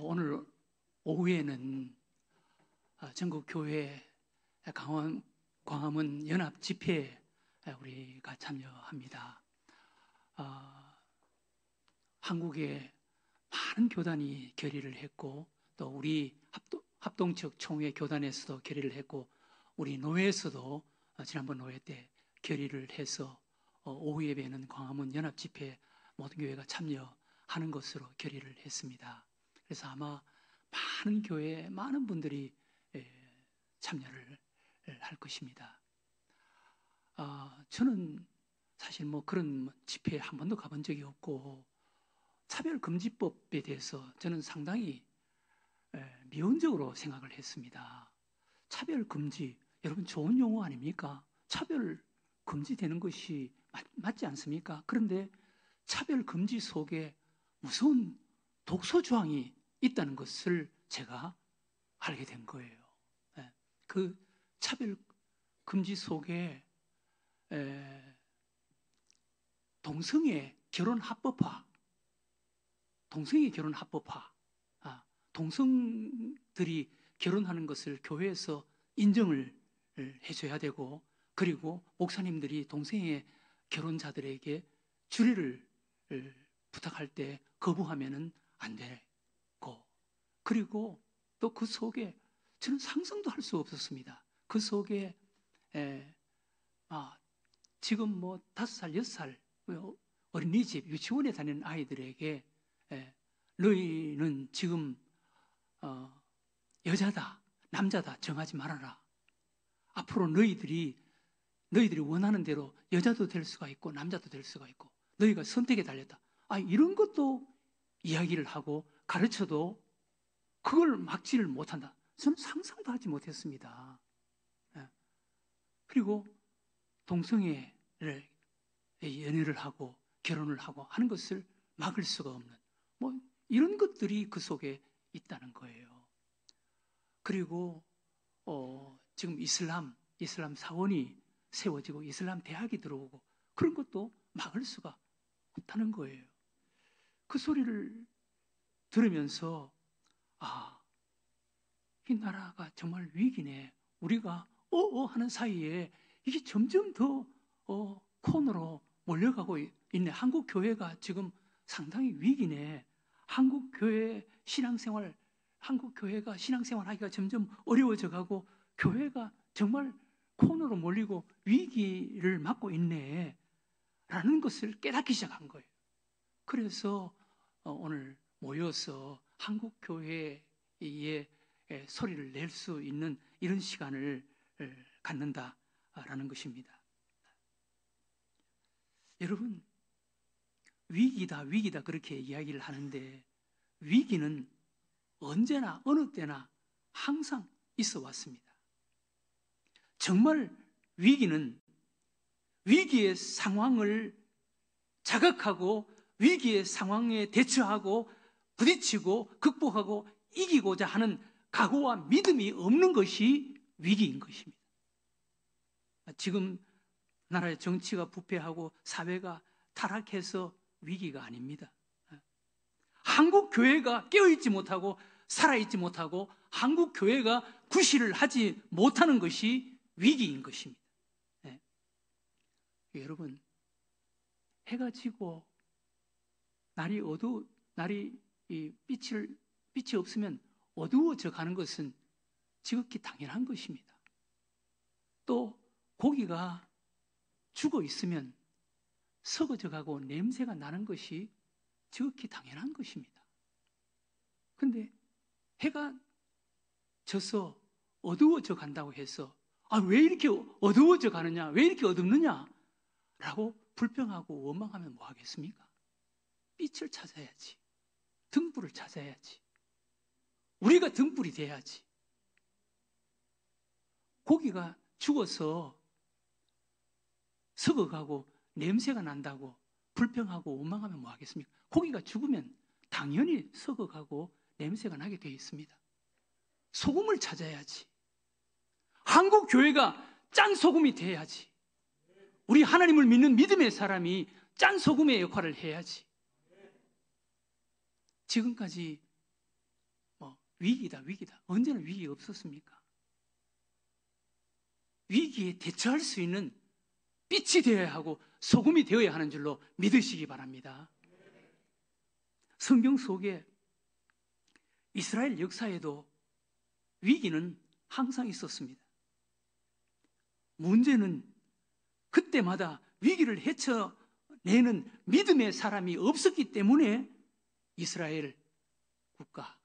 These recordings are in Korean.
오늘 오후에는 전국 교회 광화문 연합 집회에 우리가 참여합니다. 한국에 많은 교단이 결의를 했고, 또 우리 합동측 총회 교단에서도 결의를 했고, 우리 노회에서도 지난번 노회 때 결의를 해서 오후 예배는 광화문 연합 집회에 모든 교회가 참여하는 것으로 결의를 했습니다. 그래서 아마 많은 교회에 많은 분들이 참여를 할 것입니다. 저는 사실 그런 집회에 한 번도 가본 적이 없고, 차별금지법에 대해서 저는 상당히 미온적으로 생각을 했습니다. 차별금지, 여러분 좋은 용어 아닙니까? 차별금지되는 것이 맞지 않습니까? 그런데 차별금지 속에 무서운 독소조항이 있다는 것을 제가 알게 된 거예요. 그 차별금지 속에 동성애 결혼 합법화, 동성들이 결혼하는 것을 교회에서 인정을 해줘야 되고, 그리고 목사님들이 동성애 결혼자들에게 주례를 부탁할 때 거부하면은 안 되고, 그리고 또 그 속에 저는 상상도 할 수 없었습니다. 그 속에 지금 5살, 6살 어린이집, 유치원에 다니는 아이들에게 너희는 지금 여자다, 남자다 정하지 말아라. 앞으로 너희들이 원하는 대로 여자도 될 수가 있고 남자도 될 수가 있고 너희가 선택에 달렸다. 이런 것도 이야기를 하고 가르쳐도 그걸 막지를 못한다. 저는 상상도 하지 못했습니다. 그리고 동성애를 연애를 하고 결혼을 하고 하는 것을 막을 수가 없는 이런 것들이 그 속에 있다는 거예요. 그리고 지금 이슬람 사원이 세워지고 이슬람 대학이 들어오고 그런 것도 막을 수가 없다는 거예요. 그 소리를 들으면서 이 나라가 정말 위기네. 우리가 하는 사이에 이게 점점 더 코너로 몰려가고 있네. 한국 교회가 지금 상당히 위기네. 한국 교회가 신앙생활 하기가 점점 어려워져 가고 교회가 정말 코너로 몰리고 위기를 맞고 있네 라는 것을 깨닫기 시작한 거예요. 그래서 오늘 모여서 한국 교회의 소리를 낼 수 있는 이런 시간을 갖는다라는 것입니다. 여러분, 위기다 그렇게 이야기를 하는데, 위기는 언제나 어느 때나 항상 있어 왔습니다. 정말 위기는 위기의 상황을 자각하고 위기의 상황에 대처하고 부딪히고 극복하고 이기고자 하는 각오와 믿음이 없는 것이 위기인 것입니다. 지금 나라의 정치가 부패하고 사회가 타락해서 위기가 아닙니다. 한국 교회가 깨어있지 못하고 살아있지 못하고 한국 교회가 구실을 하지 못하는 것이 위기인 것입니다. 여러분, 해가 지고 빛이 없으면 어두워져 가는 것은 지극히 당연한 것입니다. 또 고기가 죽어 있으면 썩어져 가고 냄새가 나는 것이 지극히 당연한 것입니다. 그런데 해가 져서 어두워져 간다고 해서 왜 이렇게 어두워져 가느냐, 왜 이렇게 어둡느냐 라고 불평하고 원망하면 뭐 하겠습니까? 빛을 찾아야지. 등불을 찾아야지. 우리가 등불이 돼야지. 고기가 죽어서 썩어가고 냄새가 난다고 불평하고 원망하면 뭐 하겠습니까? 고기가 죽으면 당연히 썩어가고 냄새가 나게 되어 있습니다. 소금을 찾아야지. 한국 교회가 짠 소금이 돼야지. 우리 하나님을 믿는 믿음의 사람이 짠 소금의 역할을 해야지. 지금까지 위기다, 위기다. 언제나 위기가 없었습니까? 위기에 대처할 수 있는 빛이 되어야 하고 소금이 되어야 하는 줄로 믿으시기 바랍니다. 성경 속에 이스라엘 역사에도 위기는 항상 있었습니다. 문제는 그때마다 위기를 헤쳐내는 믿음의 사람이 없었기 때문에 이스라엘 국가,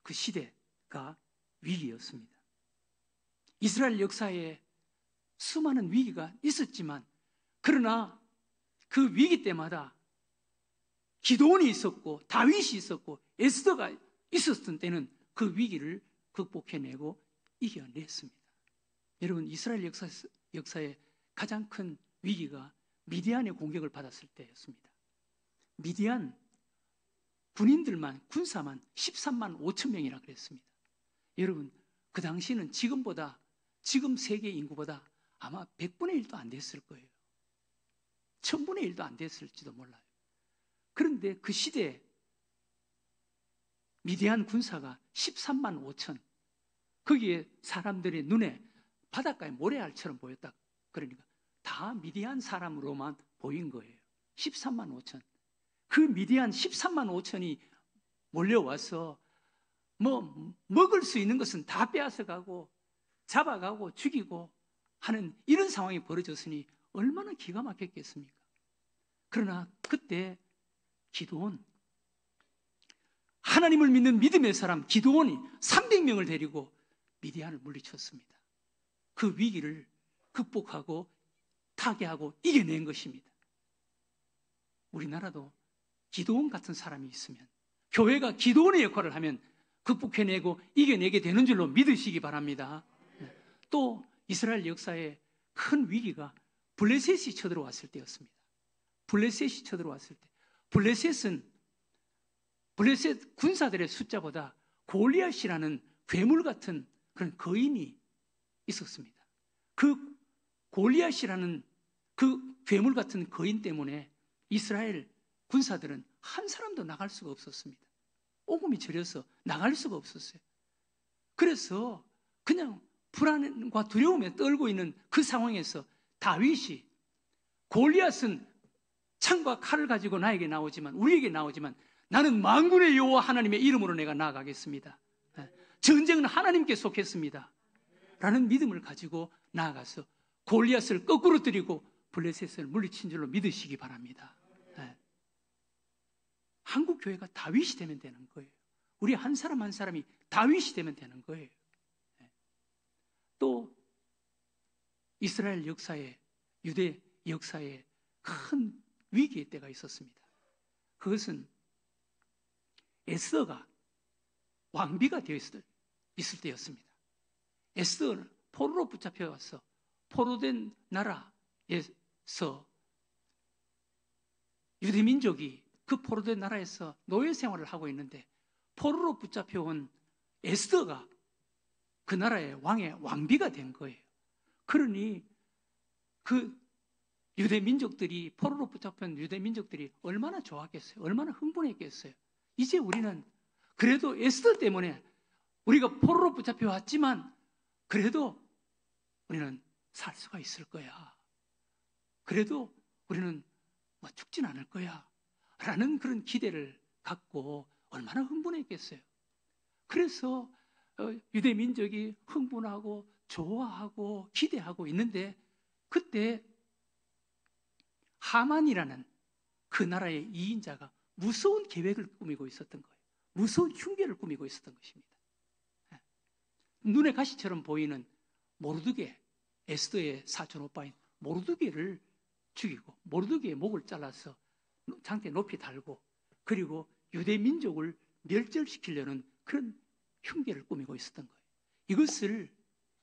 그 시대가 위기였습니다. 이스라엘 역사에 수많은 위기가 있었지만, 그러나 그 위기 때마다 기도원이 있었고 다윗이 있었고 에스더가 있었던 때는 그 위기를 극복해내고 이겨냈습니다. 여러분, 이스라엘 역사의 가장 큰 위기가 미디안의 공격을 받았을 때였습니다. 미디안 군인들만, 군사만 13만 5천 명이라 그랬습니다. 여러분, 그 당시는 지금 세계 인구보다 아마 100분의 1도 안 됐을 거예요. 1000분의 1도 안 됐을지도 몰라요. 그런데 그 시대에 미디안 군사가 13만 5천, 거기에 사람들의 눈에 바닷가에 모래알처럼 보였다. 그러니까 다 미디안 사람으로만 보인 거예요. 13만 5천. 그 미디안 13만 5천이 몰려와서 먹을 수 있는 것은 다 빼앗아가고 잡아가고 죽이고 하는 이런 상황이 벌어졌으니 얼마나 기가 막혔겠습니까? 그러나 그때 기드온, 하나님을 믿는 믿음의 사람 기드온이 300명을 데리고 미디안을 물리쳤습니다. 그 위기를 극복하고 타개하고 이겨낸 것입니다. 우리나라도 기드온 같은 사람이 있으면, 교회가 기드온의 역할을 하면 극복해내고 이겨내게 되는 줄로 믿으시기 바랍니다. 또 이스라엘 역사에 큰 위기가 블레셋이 쳐들어왔을 때였습니다. 블레셋이 쳐들어왔을 때, 블레셋 군사들의 숫자보다 골리앗이라는 괴물 같은 그런 거인이 있었습니다. 그 골리앗이라는 그 괴물 같은 거인 때문에 이스라엘 군사들은 한 사람도 나갈 수가 없었습니다. 오금이 저려서 나갈 수가 없었어요. 그래서 그냥 불안과 두려움에 떨고 있는 그 상황에서 다윗이, 골리앗은 창과 칼을 가지고 나에게 나오지만, 우리에게 나오지만 나는 만군의 여호와 하나님의 이름으로 내가 나아가겠습니다. 전쟁은 하나님께 속했습니다. 라는 믿음을 가지고 나아가서 골리앗을 거꾸로 때리고 블레셋을 물리친 줄로 믿으시기 바랍니다. 한국 교회가 다윗이 되면 되는 거예요. 우리 한 사람 한 사람이 다윗이 되면 되는 거예요. 또 이스라엘 역사에, 유대 역사에 큰 위기의 때가 있었습니다. 그것은 에스더가 왕비가 되어 있을 때였습니다. 에스더는 포로로 붙잡혀와서 포로된 나라에서 유대민족이 그 포로된 나라에서 노예 생활을 하고 있는데, 포로로 붙잡혀온 에스더가 그 나라의 왕비가 된 거예요. 그러니 그 유대민족들이, 포로로 붙잡힌 유대민족들이 얼마나 좋았겠어요? 얼마나 흥분했겠어요? 이제 우리는 그래도 에스더 때문에 우리가 포로로 붙잡혀 왔지만 그래도 우리는 살 수가 있을 거야. 그래도 우리는 죽진 않을 거야. 라는 그런 기대를 갖고 얼마나 흥분했겠어요. 그래서 유대민족이 흥분하고 좋아하고 기대하고 있는데, 그때 하만이라는 그 나라의 2인자가 무서운 계획을 꾸미고 있었던 거예요. 무서운 흉계를 꾸미고 있었던 것입니다. 눈에 가시처럼 보이는 모르드게, 에스더의 사촌 오빠인 모르드게를 죽이고 모르드게의 목을 잘라서 장대에 높이 달고, 그리고 유대 민족을 멸절시키려는 그런 흉계를 꾸미고 있었던 거예요. 이것을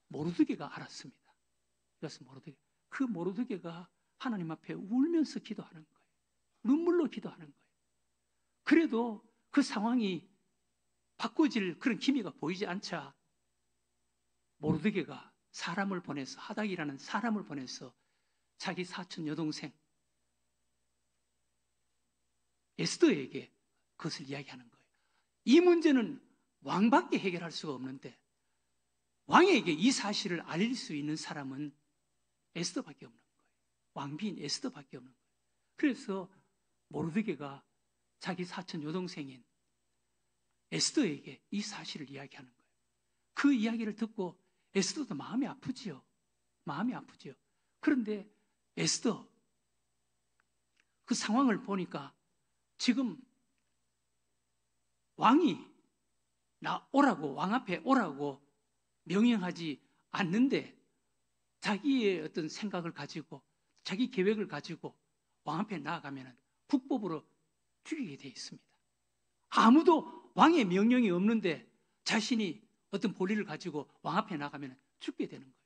모르드게가 알았습니다. 이것은 그 모르드게가 하나님 앞에 울면서 기도하는 거예요. 눈물로 기도하는 거예요. 그래도 그 상황이 바꿔질 그런 기미가 보이지 않자 모르드게가 사람을 보내서, 하닥이라는 사람을 보내서 자기 사촌 여동생 에스더에게 그것을 이야기하는 거예요. 이 문제는 왕밖에 해결할 수가 없는데 왕에게 이 사실을 알릴 수 있는 사람은 에스더밖에 없는 거예요. 왕비인 에스더밖에 없는 거예요. 그래서 모르드게가 자기 사촌 여동생인 에스더에게 이 사실을 이야기하는 거예요. 그 이야기를 듣고 에스더도 마음이 아프지요. 마음이 아프지요. 그런데 에스더 그 상황을 보니까 지금 왕이 나 오라고, 왕 앞에 오라고 명령하지 않는데 자기의 어떤 생각을 가지고 자기 계획을 가지고 왕 앞에 나아가면 국법으로 죽이게 돼 있습니다. 아무도 왕의 명령이 없는데 자신이 어떤 본리를 가지고 왕 앞에 나가면 죽게 되는 거예요.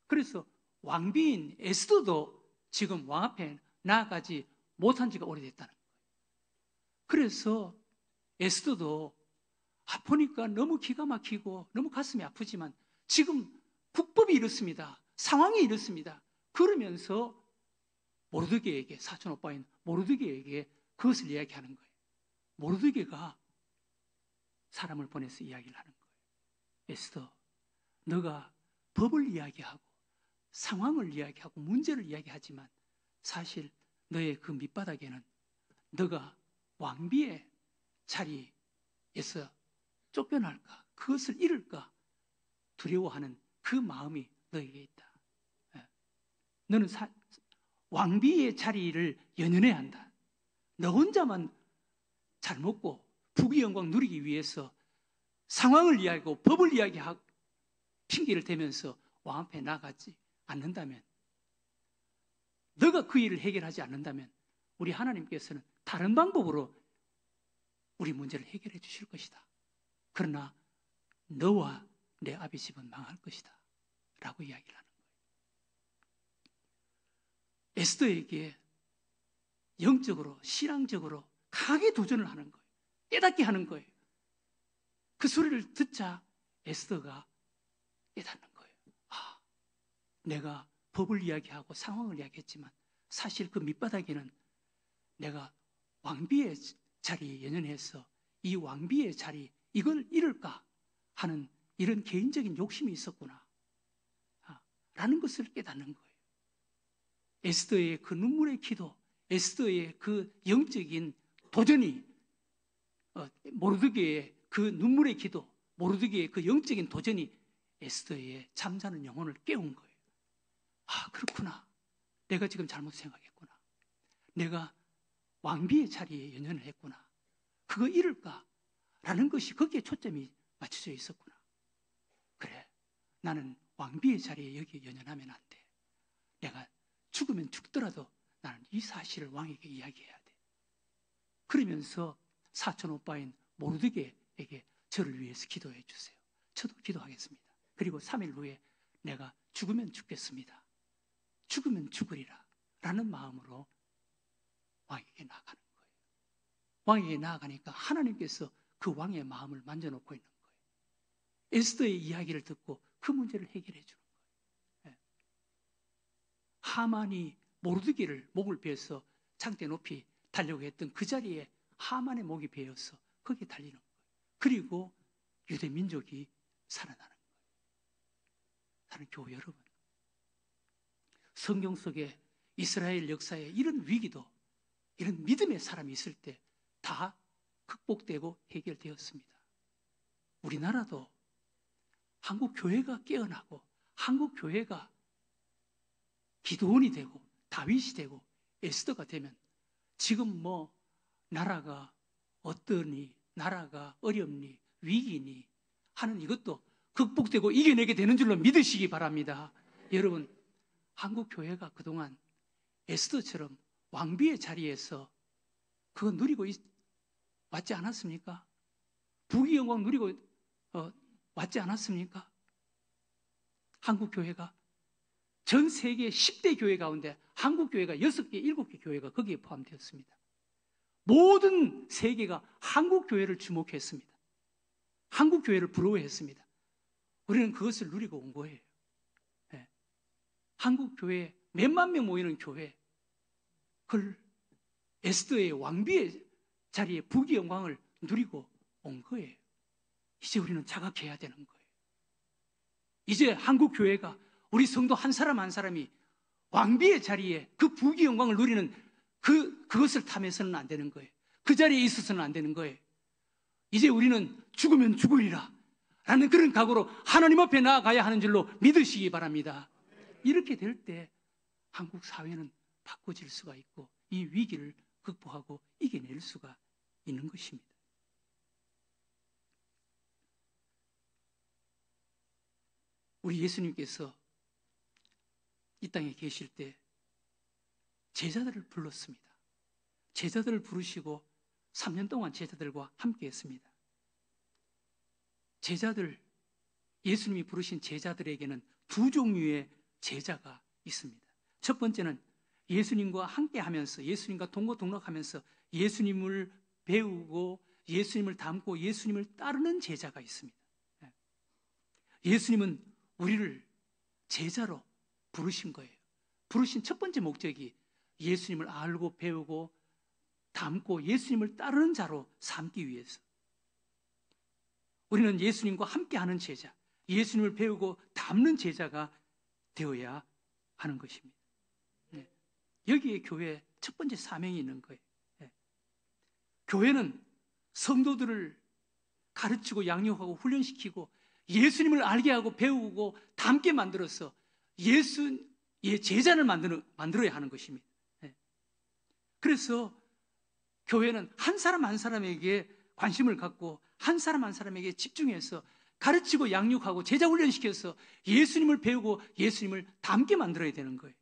그래서 왕비인 에스더도 지금 왕 앞에 나아가지 못한 지가 오래됐다는 거예요. 그래서 에스더도 보니까 너무 기가 막히고 너무 가슴이 아프지만 지금 국법이 이렇습니다. 상황이 이렇습니다. 그러면서 모르드게에게, 사촌 오빠인 모르드게에게 그것을 이야기하는 거예요. 모르드게가 사람을 보내서 이야기를 하는 거예요. 에스더, 너가 법을 이야기하고 상황을 이야기하고 문제를 이야기하지만 사실 너의 그 밑바닥에는 너가 왕비의 자리에서 쫓겨날까, 그것을 잃을까 두려워하는 그 마음이 너에게 있다. 너는 왕비의 자리를 연연해야 한다. 너 혼자만 잘 먹고 부귀영광 누리기 위해서 상황을 이야기하고 법을 이야기하고 핑계를 대면서 왕 앞에 나가지 않는다면, 너가 그 일을 해결하지 않는다면 우리 하나님께서는 다른 방법으로 우리 문제를 해결해 주실 것이다. 그러나 너와 내 아비 집은 망할 것이다 라고 이야기를 하는 거예요. 에스더에게 영적으로 신앙적으로 강하게 도전을 하는 거예요. 깨닫게 하는 거예요. 그 소리를 듣자 에스더가 깨닫는 거예요. 내가 법을 이야기하고 상황을 이야기했지만 사실 그 밑바닥에는 내가 왕비의 자리에 연연해서 이 왕비의 자리, 이걸 잃을까 하는 이런 개인적인 욕심이 있었구나 라는 것을 깨닫는 거예요. 에스더의 그 눈물의 기도, 에스더의 그 영적인 도전이 모르드게의 그 눈물의 기도, 모르드게의 그 영적인 도전이 에스더의 잠자는 영혼을 깨운 거예요. 그렇구나. 내가 지금 잘못 생각했구나. 내가 왕비의 자리에 연연을 했구나. 그거 잃을까? 라는 것이 거기에 초점이 맞춰져 있었구나. 그래, 나는 왕비의 자리에 여기 연연하면 안 돼. 내가 죽으면 죽더라도 나는 이 사실을 왕에게 이야기해야 돼. 그러면서 사촌 오빠인 모르드게에게 저를 위해서 기도해 주세요. 저도 기도하겠습니다. 그리고 3일 후에 내가 죽으면 죽겠습니다. 죽으면 죽으리라 라는 마음으로 왕에게 나아가는 거예요. 왕에게 나아가니까 하나님께서 그 왕의 마음을 만져놓고 있는 거예요. 에스더의 이야기를 듣고 그 문제를 해결해 주는 거예요. 하만이 모르드게를 목을 베어서 장대 높이 달려고 했던 그 자리에 하만의 목이 베어서 거기에 달리는 거예요. 그리고 유대 민족이 살아나는 거예요. 사랑하는 교회 여러분, 성경 속에 이스라엘 역사에 이런 위기도, 이런 믿음의 사람이 있을 때 다 극복되고 해결되었습니다. 우리나라도 한국 교회가 깨어나고 한국 교회가 기도원이 되고 다윗이 되고 에스더가 되면 지금 나라가 어떠니, 나라가 어렵니, 위기니 하는 이것도 극복되고 이겨내게 되는 줄로 믿으시기 바랍니다. 여러분, 한국 교회가 그동안 에스더처럼 왕비의 자리에서 그거 누리고 왔지 않았습니까? 부귀영광 누리고 왔지 않았습니까? 한국 교회가 전 세계 10대 교회 가운데 한국 교회가 6개, 7개 교회가 거기에 포함되었습니다. 모든 세계가 한국 교회를 주목했습니다. 한국 교회를 부러워했습니다. 우리는 그것을 누리고 온 거예요. 네. 한국 교회 몇만 명 모이는 교회, 그걸 에스더의 왕비의 자리에 부귀영광을 누리고 온 거예요. 이제 우리는 자각해야 되는 거예요. 이제 한국 교회가 우리 성도 한 사람 한 사람이 왕비의 자리에 그 부귀 영광을 누리는 그것을 탐해서는 안 되는 거예요. 그 자리에 있어서는 안 되는 거예요. 이제 우리는 죽으면 죽으리라 라는 그런 각오로 하나님 앞에 나아가야 하는 줄로 믿으시기 바랍니다. 이렇게 될 때 한국 사회는 바꿔질 수가 있고 이 위기를 극복하고 이겨낼 수가 있는 것입니다. 우리 예수님께서 이 땅에 계실 때 제자들을 불렀습니다. 제자들을 부르시고 3년 동안 제자들과 함께 했습니다. 예수님이 부르신 제자들에게는 두 종류의 제자가 있습니다. 첫 번째는 예수님과 함께 하면서 예수님과 동거동락하면서 예수님을 배우고 예수님을 닮고 예수님을 따르는 제자가 있습니다. 예수님은 우리를 제자로 부르신 거예요. 부르신 첫 번째 목적이 예수님을 알고 배우고 닮고 예수님을 따르는 자로 삼기 위해서. 우리는 예수님과 함께하는 제자, 예수님을 배우고 닮는 제자가 되어야 하는 것입니다. 여기에 교회의 첫 번째 사명이 있는 거예요. 교회는 성도들을 가르치고 양육하고 훈련시키고 예수님을 알게 하고 배우고 닮게 만들어서 예수의 제자를 만들어야 하는 것입니다. 그래서 교회는 한 사람 한 사람에게 관심을 갖고 한 사람 한 사람에게 집중해서 가르치고 양육하고 제자 훈련시켜서 예수님을 배우고 예수님을 닮게 만들어야 되는 거예요.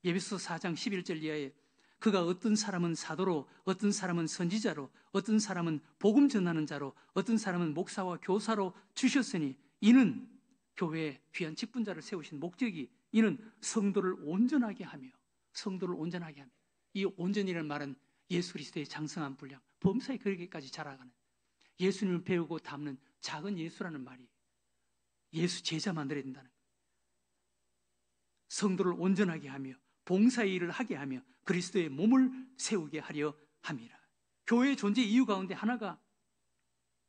에베소서 4장 11절 이하에 그가 어떤 사람은 사도로, 어떤 사람은 선지자로, 어떤 사람은 복음 전하는 자로, 어떤 사람은 목사와 교사로 주셨으니 이는 교회에 귀한 직분자를 세우신 목적이 이는 성도를 온전하게 하며 이 온전이라는 말은 예수 그리스도의 장성한 분량, 범사에 그르기까지 자라가는 예수님을 배우고 닮는 작은 예수라는 말이 예수 제자 만들어야 된다는 거예요. 성도를 온전하게 하며 봉사의 일을 하게 하며 그리스도의 몸을 세우게 하려 함이라. 교회의 존재 이유 가운데 하나가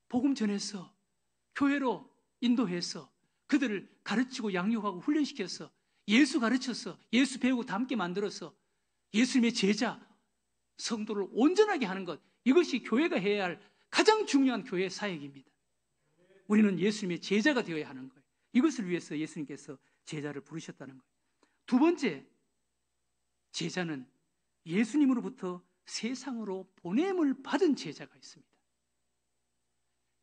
복음 전해서 교회로 인도해서 그들을 가르치고 양육하고 훈련시켜서 예수 가르쳐서 예수 배우고 닮게 만들어서 예수님의 제자 성도를 온전하게 하는 것, 이것이 교회가 해야 할 가장 중요한 교회의 사역입니다. 우리는 예수님의 제자가 되어야 하는 거예요. 이것을 위해서 예수님께서 제자를 부르셨다는 거예요. 두 번째, 제자는 예수님으로부터 세상으로 보냄을 받은 제자가 있습니다.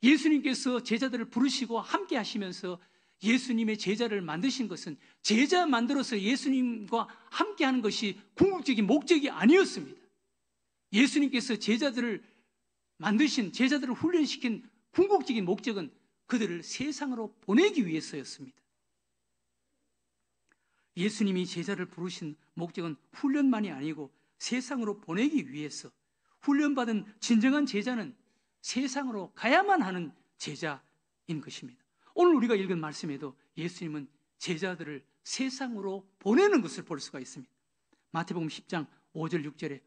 예수님께서 제자들을 부르시고 함께 하시면서 예수님의 제자를 만드신 것은 제자 만들어서 예수님과 함께 하는 것이 궁극적인 목적이 아니었습니다. 예수님께서 제자들을 만드신, 제자들을 훈련시킨 궁극적인 목적은 그들을 세상으로 보내기 위해서였습니다. 예수님이 제자를 부르신 목적은 훈련만이 아니고 세상으로 보내기 위해서, 훈련받은 진정한 제자는 세상으로 가야만 하는 제자인 것입니다. 오늘 우리가 읽은 말씀에도 예수님은 제자들을 세상으로 보내는 것을 볼 수가 있습니다. 마태복음 10장 5절 6절에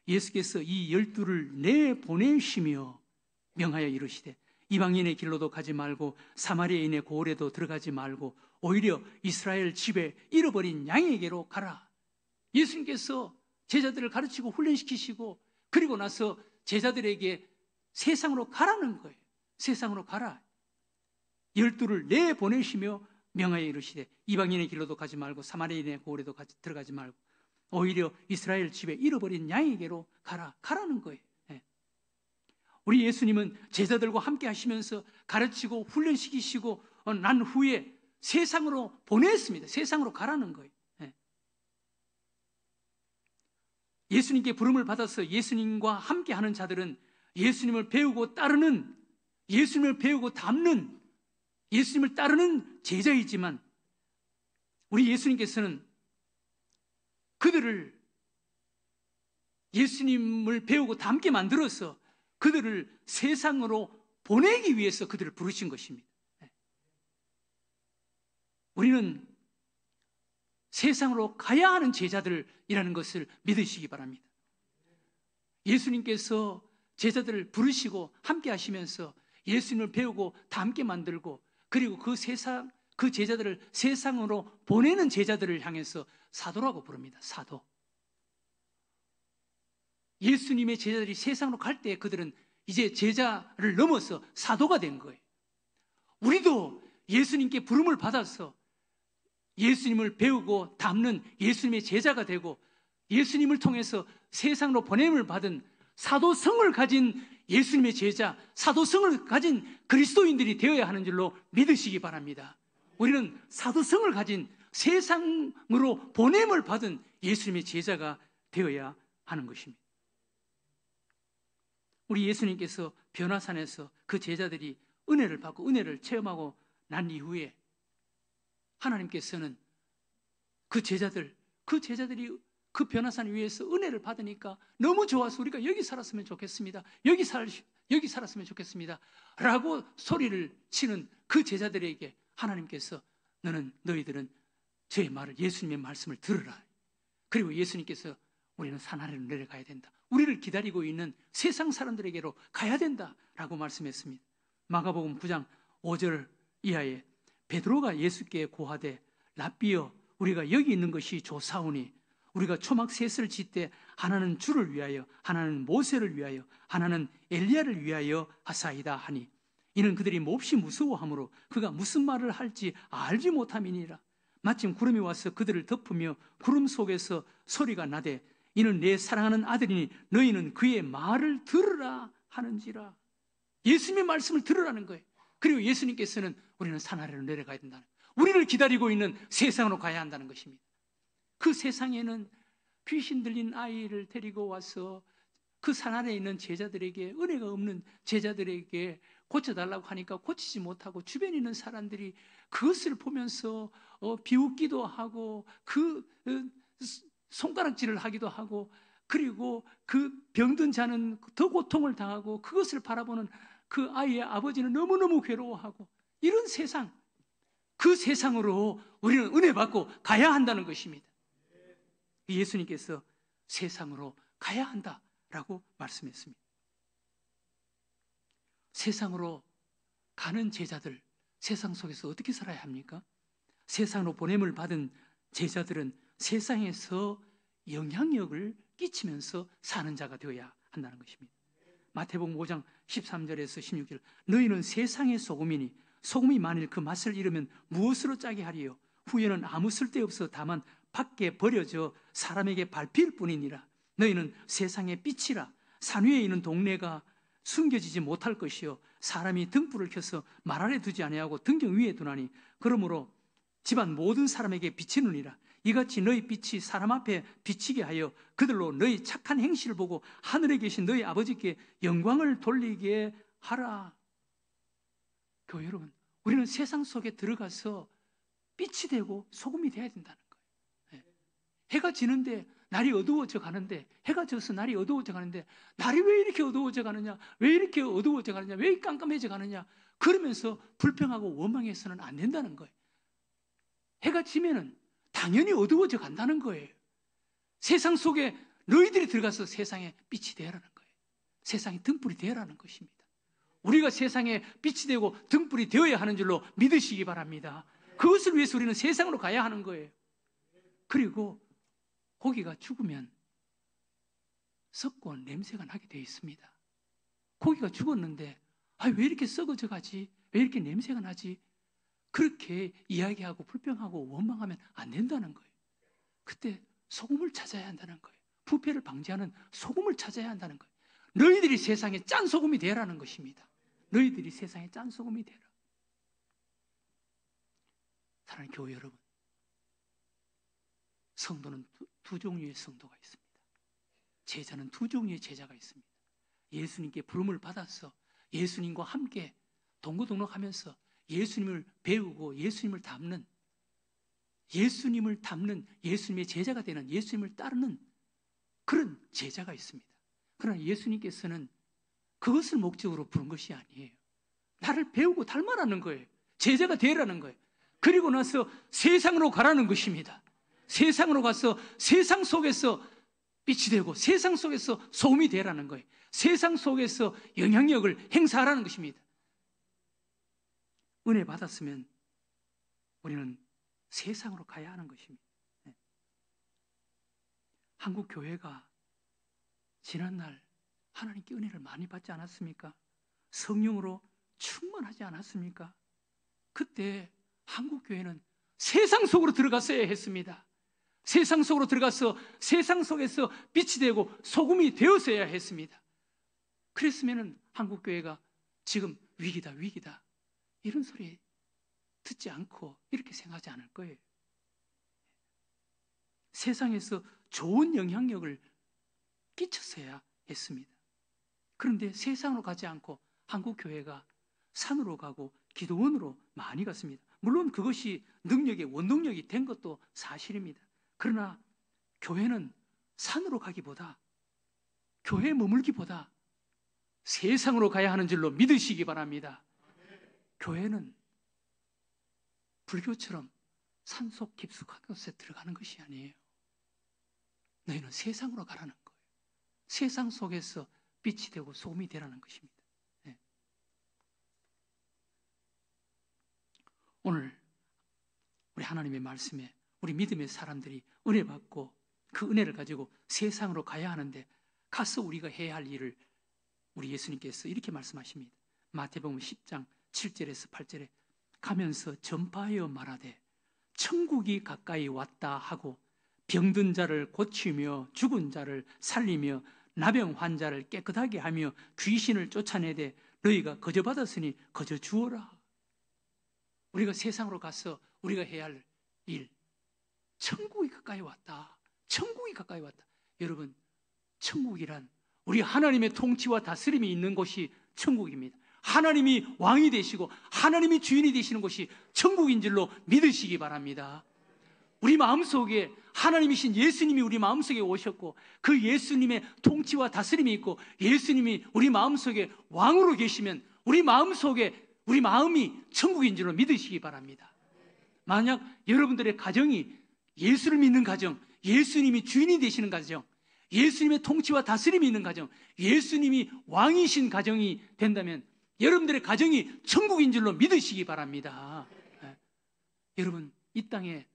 예수께서 이 12를 내보내시며 명하여 이르시되 이방인의 길로도 가지 말고 사마리아인의 고을에도 들어가지 말고 오히려 이스라엘 집에 잃어버린 양에게로 가라. 예수님께서 제자들을 가르치고 훈련시키시고 그리고 나서 제자들에게 세상으로 가라는 거예요. 세상으로 가라. 12를 내보내시며 명하여 이르시되 이방인의 길로도 가지 말고 사마리아인의 고을에도 들어가지 말고 오히려 이스라엘 집에 잃어버린 양에게로 가라는 거예요. 우리 예수님은 제자들과 함께 하시면서 가르치고 훈련시키시고 난 후에 세상으로 보냈습니다. 세상으로 가라는 거예요. 예수님께 부름을 받아서 예수님과 함께 하는 자들은 예수님을 배우고 따르는, 예수님을 배우고 닮는, 예수님을 따르는 제자이지만 우리 예수님께서는 그들을 예수님을 배우고 닮게 만들어서 그들을 세상으로 보내기 위해서 그들을 부르신 것입니다. 우리는 세상으로 가야 하는 제자들이라는 것을 믿으시기 바랍니다. 예수님께서 제자들을 부르시고 함께 하시면서 예수님을 배우고 닮게 만들고, 그리고 그 제자들을 세상으로 보내는 제자들을 향해서 사도라고 부릅니다. 사도. 예수님의 제자들이 세상으로 갈 때 그들은 이제 제자를 넘어서 사도가 된 거예요. 우리도 예수님께 부름을 받아서 예수님을 배우고 닮는 예수님의 제자가 되고, 예수님을 통해서 세상으로 보냄을 받은 사도성을 가진 예수님의 제자, 사도성을 가진 그리스도인들이 되어야 하는 줄로 믿으시기 바랍니다. 우리는 사도성을 가진 세상으로 보냄을 받은 예수님의 제자가 되어야 하는 것입니다. 우리 예수님께서 변화산에서 그 제자들이 은혜를 받고 은혜를 체험하고 난 이후에 하나님께서는 그 제자들이 그 변화산 위에서 은혜를 받으니까 너무 좋아서 우리가 여기 살았으면 좋겠습니다. 여기 살았으면 좋겠습니다. 라고 소리를 치는 그 제자들에게 하나님께서 너희들은 저의 말을, 예수님의 말씀을 들으라. 그리고 예수님께서 우리는 산 아래로 내려가야 된다. 우리를 기다리고 있는 세상 사람들에게로 가야 된다라고 말씀했습니다. 마가복음 9장 5절 이하에 베드로가 예수께 고하되 랍비여 우리가 여기 있는 것이 좋사오니 우리가 초막 셋을 짓되 하나는 주를 위하여 하나는 모세를 위하여 하나는 엘리야를 위하여 하사이다 하니 이는 그들이 몹시 무서워하므로 그가 무슨 말을 할지 알지 못함이니라. 마침 구름이 와서 그들을 덮으며 구름 속에서 소리가 나되 이는 내 사랑하는 아들이니 너희는 그의 말을 들으라 하는지라. 예수님의 말씀을 들으라는 거예요. 그리고 예수님께서는 우리는 산 아래로 내려가야 된다는 거예요. 우리를 기다리고 있는 세상으로 가야 한다는 것입니다. 그 세상에는 귀신 들린 아이를 데리고 와서 그 산 아래에 있는 제자들에게, 은혜가 없는 제자들에게 고쳐달라고 하니까 고치지 못하고 주변에 있는 사람들이 그것을 보면서 비웃기도 하고 손가락질을 하기도 하고, 그리고 그 병든 자는 더 고통을 당하고 그것을 바라보는 그 아이의 아버지는 너무너무 괴로워하고, 이런 세상, 그 세상으로 우리는 은혜 받고 가야 한다는 것입니다. 예수님께서 세상으로 가야 한다라고 말씀했습니다. 세상으로 가는 제자들, 세상 속에서 어떻게 살아야 합니까? 세상으로 보냄을 받은 제자들은 세상에서 영향력을 끼치면서 사는 자가 되어야 한다는 것입니다. 마태복음 5장 13절에서 16절 너희는 세상의 소금이니 소금이 만일 그 맛을 잃으면 무엇으로 짜게 하리요? 후에는 아무 쓸데없어 다만 밖에 버려져 사람에게 밟힐 뿐이니라. 너희는 세상의 빛이라. 산 위에 있는 동네가 숨겨지지 못할 것이요 사람이 등불을 켜서 말 아래 두지 아니하고 등경 위에 두나니 그러므로 집안 모든 사람에게 비치느니라. 이같이 너희 빛이 사람 앞에 비치게 하여 그들로 너희 착한 행실을 보고 하늘에 계신 너희 아버지께 영광을 돌리게 하라. 교회 여러분, 우리는 세상 속에 들어가서 빛이 되고 소금이 되어야 된다는 거예요. 해가 지는데 날이 어두워져 가는데, 해가 져서 날이 어두워져 가는데 날이 왜 이렇게 어두워져 가느냐, 왜 이렇게 어두워져 가느냐, 왜 깜깜해져 가느냐, 그러면서 불평하고 원망해서는 안 된다는 거예요. 해가 지면은 당연히 어두워져 간다는 거예요. 세상 속에 너희들이 들어가서 세상에 빛이 되라는 거예요. 세상에 등불이 되라는 것입니다. 우리가 세상에 빛이 되고 등불이 되어야 하는 줄로 믿으시기 바랍니다. 그것을 위해서 우리는 세상으로 가야 하는 거예요. 그리고 고기가 죽으면 썩고 냄새가 나게 되어 있습니다. 고기가 죽었는데 왜 이렇게 썩어져 가지? 왜 이렇게 냄새가 나지? 그렇게 이야기하고 불평하고 원망하면 안 된다는 거예요. 그때 소금을 찾아야 한다는 거예요. 부패를 방지하는 소금을 찾아야 한다는 거예요. 너희들이 세상에 짠 소금이 되라는 것입니다. 너희들이 세상에 짠 소금이 되라. 사랑하는 교회 여러분, 성도는 두 종류의 성도가 있습니다. 제자는 두 종류의 제자가 있습니다. 예수님께 부름을 받아서 예수님과 함께 동고동락하면서 예수님을 배우고 예수님을 닮는 예수님의 제자가 되는, 예수님을 따르는 그런 제자가 있습니다. 그러나 예수님께서는 그것을 목적으로 부른 것이 아니에요. 나를 배우고 닮아라는 거예요. 제자가 되라는 거예요. 그리고 나서 세상으로 가라는 것입니다. 세상으로 가서 세상 속에서 빛이 되고 세상 속에서 소금이 되라는 거예요. 세상 속에서 영향력을 행사하라는 것입니다. 은혜 받았으면 우리는 세상으로 가야 하는 것입니다. 한국 교회가 지난날 하나님께 은혜를 많이 받지 않았습니까? 성령으로 충만하지 않았습니까? 그때 한국 교회는 세상 속으로 들어갔어야 했습니다. 세상 속으로 들어가서 세상 속에서 빛이 되고 소금이 되었어야 했습니다. 그랬으면 한국 교회가 지금 위기다 위기다 이런 소리 듣지 않고 이렇게 생각하지 않을 거예요. 세상에서 좋은 영향력을 끼쳤어야 했습니다. 그런데 세상으로 가지 않고 한국 교회가 산으로 가고 기도원으로 많이 갔습니다. 물론 그것이 능력의 원동력이 된 것도 사실입니다. 그러나 교회는 산으로 가기보다, 교회에 머물기보다 세상으로 가야 하는 줄로 믿으시기 바랍니다. 교회는 불교처럼 산속 깊숙한 곳에 들어가는 것이 아니에요. 너희는 세상으로 가라는 거예요. 세상 속에서 빛이 되고 소금이 되라는 것입니다. 네. 오늘 우리 하나님의 말씀에 우리 믿음의 사람들이 은혜 받고 그 은혜를 가지고 세상으로 가야 하는데 가서 우리가 해야 할 일을 우리 예수님께서 이렇게 말씀하십니다. 마태복음 10장 7절에서 8절에 가면서 전파하여 말하되 천국이 가까이 왔다 하고 병든 자를 고치며 죽은 자를 살리며 나병 환자를 깨끗하게 하며 귀신을 쫓아내되 너희가 거저 받았으니 거저 주어라. 우리가 세상으로 가서 우리가 해야 할 일, 천국이 가까이 왔다. 천국이 가까이 왔다. 여러분, 천국이란 우리 하나님의 통치와 다스림이 있는 곳이 천국입니다. 하나님이 왕이 되시고 하나님이 주인이 되시는 곳이 천국인 줄로 믿으시기 바랍니다. 우리 마음속에 하나님이신 예수님이 우리 마음속에 오셨고 그 예수님의 통치와 다스림이 있고 예수님이 우리 마음속에 왕으로 계시면 우리 마음속에 우리 마음이 천국인 줄로 믿으시기 바랍니다. 만약 여러분들의 가정이 예수를 믿는 가정, 예수님이 주인이 되시는 가정, 예수님의 통치와 다스림이 있는 가정, 예수님이 왕이신 가정이 된다면 여러분들의 가정이 천국인 줄로 믿으시기 바랍니다. 네. 여러분, 이 땅에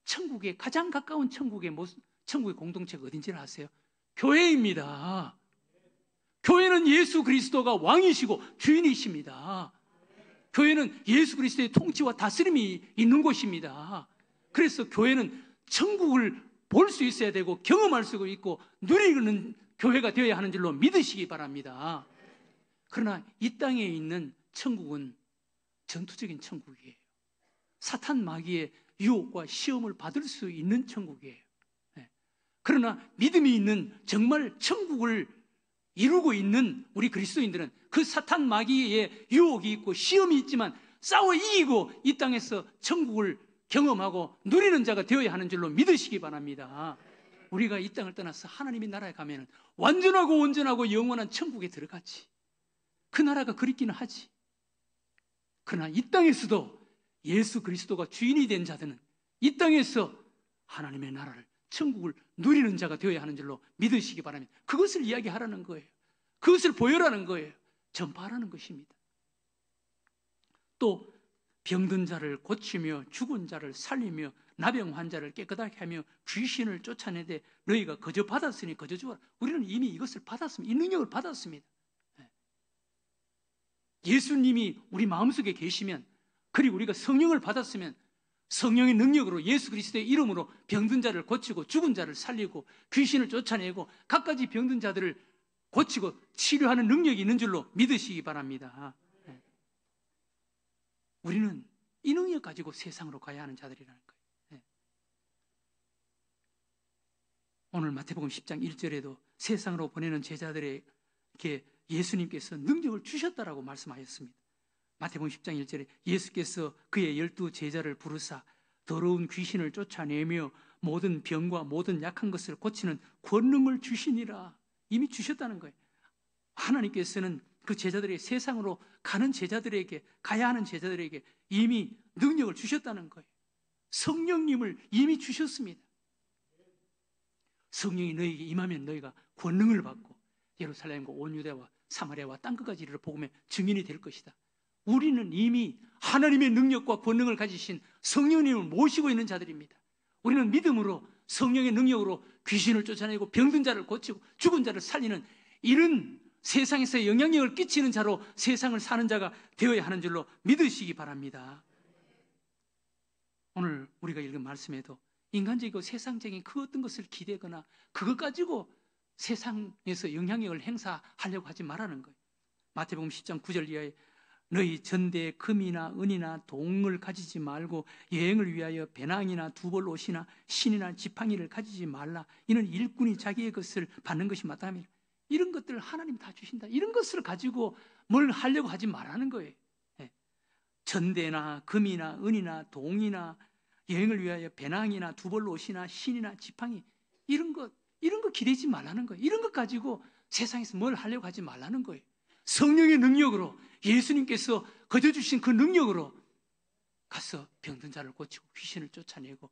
천국에 가장 가까운 천국의 공동체가 어딘지를 아세요? 교회입니다. 교회는 예수 그리스도가 왕이시고 주인이십니다. 교회는 예수 그리스도의 통치와 다스림이 있는 곳입니다. 그래서 교회는 천국을 볼 수 있어야 되고 경험할 수 있고 누리는 교회가 되어야 하는 줄로 믿으시기 바랍니다. 그러나 이 땅에 있는 천국은 전투적인 천국이에요. 사탄 마귀의 유혹과 시험을 받을 수 있는 천국이에요. 그러나 믿음이 있는 정말 천국을 이루고 있는 우리 그리스도인들은 그 사탄 마귀의 유혹이 있고 시험이 있지만 싸워 이기고 이 땅에서 천국을 경험하고 누리는 자가 되어야 하는 줄로 믿으시기 바랍니다. 우리가 이 땅을 떠나서 하나님의 나라에 가면 완전하고 온전하고 영원한 천국에 들어가지. 그 나라가 그립기는 하지. 그러나 이 땅에서도 예수 그리스도가 주인이 된 자들은 이 땅에서 하나님의 나라를 천국을 누리는 자가 되어야 하는 줄로 믿으시기 바랍니다. 그것을 이야기하라는 거예요. 그것을 보여라는 거예요. 전파하라는 것입니다. 또 병든 자를 고치며 죽은 자를 살리며 나병 환자를 깨끗하게 하며 귀신을 쫓아내되 너희가 거저 받았으니 거저 주어라. 우리는 이미 이것을 받았습니다. 이 능력을 받았습니다. 예수님이 우리 마음속에 계시면 그리고 우리가 성령을 받았으면 성령의 능력으로 예수 그리스도의 이름으로 병든 자를 고치고 죽은 자를 살리고 귀신을 쫓아내고 갖가지 병든 자들을 고치고 치료하는 능력이 있는 줄로 믿으시기 바랍니다. 우리는 이 능력 가지고 세상으로 가야 하는 자들이라는 거예요. 오늘 마태복음 10장 1절에도 세상으로 보내는 제자들에게 예수님께서 능력을 주셨다라고 말씀하셨습니다. 마태복음 10장 1절에 예수께서 그의 12 제자를 부르사 더러운 귀신을 쫓아내며 모든 병과 모든 약한 것을 고치는 권능을 주시니라. 이미 주셨다는 거예요. 하나님께서는 그 제자들이 세상으로 가는 제자들에게, 가야 하는 제자들에게 이미 능력을 주셨다는 거예요. 성령님을 이미 주셨습니다. 성령이 너희에게 임하면 너희가 권능을 받고 예루살렘과 온 유대와 사마리아와 땅끝까지 이르러 복음의 증인이 될 것이다. 우리는 이미 하나님의 능력과 권능을 가지신 성령님을 모시고 있는 자들입니다. 우리는 믿음으로 성령의 능력으로 귀신을 쫓아내고 병든 자를 고치고 죽은 자를 살리는 이런 세상에서 영향력을 끼치는 자로 세상을 사는 자가 되어야 하는 줄로 믿으시기 바랍니다. 오늘 우리가 읽은 말씀에도 인간적이고 세상적인 그 어떤 것을 기대거나 그것 가지고 세상에서 영향력을 행사하려고 하지 말라는 거예요. 마태복음 10장 9절 이하에 너희 전대에 금이나 은이나 동을 가지지 말고 여행을 위하여 배낭이나 두벌 옷이나 신이나 지팡이를 가지지 말라. 이는 일꾼이 자기의 것을 받는 것이 마땅합니다. 이런 것들을 하나님 다 주신다. 이런 것을 가지고 뭘 하려고 하지 말라는 거예요. 전대나 금이나 은이나 동이나 여행을 위하여 배낭이나 두벌 옷이나 신이나 지팡이 이런 거 기대지 말라는 거예요. 이런 것 가지고 세상에서 뭘 하려고 하지 말라는 거예요. 성령의 능력으로 예수님께서 거저주신 그 능력으로 가서 병든 자를 고치고 귀신을 쫓아내고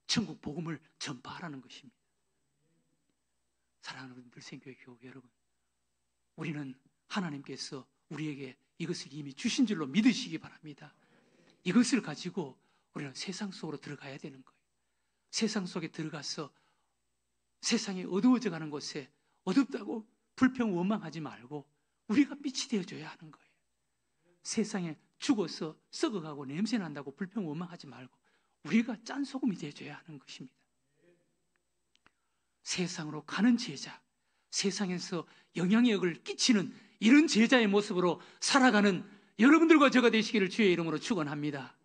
천국 복음을 전파하라는 것입니다. 사랑하는 물생교회 교회 여러분, 우리는 하나님께서 우리에게 이것을 이미 주신 줄로 믿으시기 바랍니다. 이것을 가지고 우리는 세상 속으로 들어가야 되는 거예요. 세상 속에 들어가서 세상이 어두워져 가는 곳에 어둡다고 불평 원망하지 말고 우리가 빛이 되어줘야 하는 거예요. 세상에 죽어서 썩어가고 냄새난다고 불평 원망하지 말고 우리가 짠 소금이 되어줘야 하는 것입니다. 세상으로 가는 제자, 세상에서 영향력을 끼치는 이런 제자의 모습으로 살아가는 여러분들과 저가 되시기를 주의 이름으로 축원합니다.